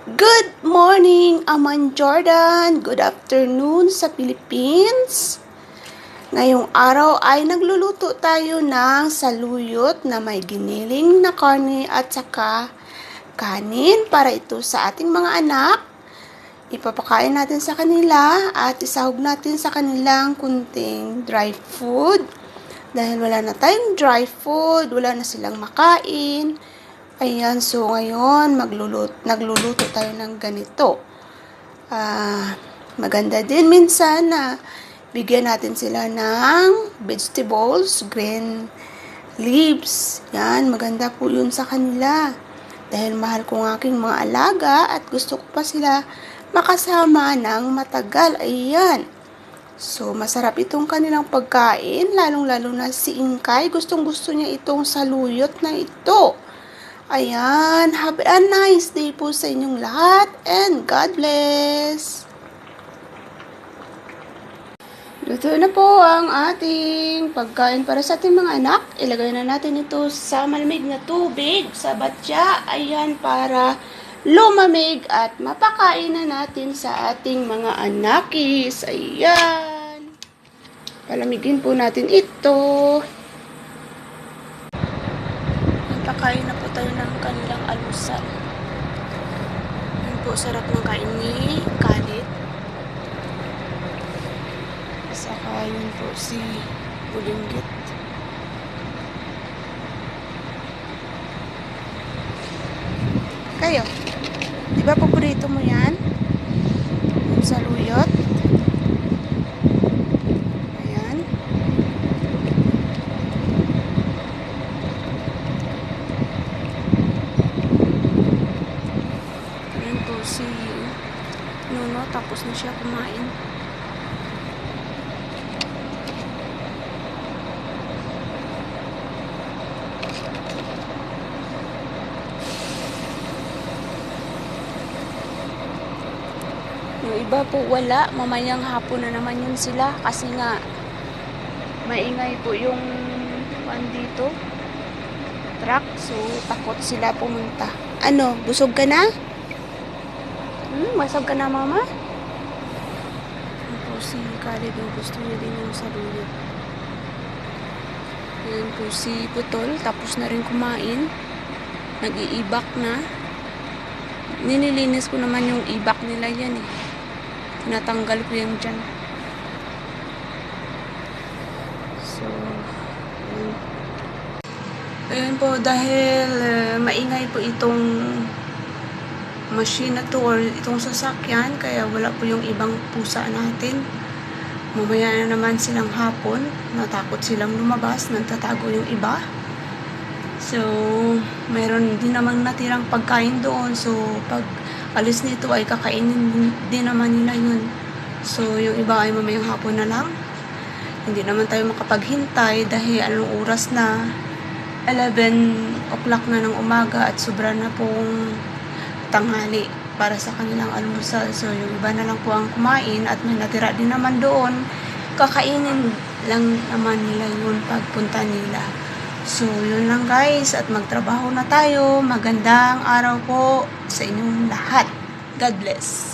Good morning, Aman Jordan. Good afternoon sa Philippines. Ngayong araw ay nagluluto tayo ng saluyot na may giniling na karne at saka kanin para ito sa ating mga anak. Ipapakain natin sa kanila at isahog natin sa kanilang kunting dry food. Dahil wala na tayong dry food, wala na silang makain. Ayan, so ngayon nagluluto tayo ng ganito. Maganda din minsan na bigyan natin sila ng vegetables, green leaves. Yan, maganda po yun sa kanila. Dahil mahal ko ng aking mga alaga at gusto ko pa sila makasama ng matagal. Ayan. So, masarap itong kanilang pagkain, lalong-lalo na si Inkay. Gustong-gusto niya itong saluyot na ito. Ayan, have a nice day po sa inyong lahat and God bless! Luto na po ang ating pagkain para sa ating mga anak. Ilagay na natin ito sa malamig na tubig, sa batya. Ayan, para lumamig at mapakain na natin sa ating mga anakis. Ayan. Palamigin po natin ito. Pakain na po tayo ng kanilang almusal. Yun po, sarap ng kain ni Khalid. Saka yun po si Bulinggit. Kayo, di ba paborito mo yan? Yung saluyot? Si Nuno, tapos na siya kumain. Yung iba po wala, mamayang hapon na naman yun sila kasi nga maingay po yung dito truck, so takot sila pumunta. Ano, busog ka na? Masag ka na, mama? Yan po si Khalid, gusto niya din yung saluyot. Yan po si Putol, tapos na rin kumain. Nag-iibak na. Nililinis ko naman yung ibak nila yan eh. Tinatanggal ko yan dyan. So, ayun po, dahil maingay po itong machine na to or itong sasakyan, kaya wala po yung ibang pusa natin. Mamaya na naman silang hapon, natakot silang lumabas, nagtatago yung iba. So, mayroon din namang natirang pagkain doon, so pag alis nito ay kakainin din naman nila yun. So, yung iba ay mamayang hapon na lang. Hindi naman tayo makapaghintay dahil anong oras na, 11 o'clock na ng umaga at sobra na pong tanghali para sa kanilang almusal. So, yung iba na lang po ang kumain at may natira din naman doon. Kakainin lang naman nila yun pagpunta nila. So, yun lang guys. At magtrabaho na tayo. Magandang araw po sa inyong lahat. God bless.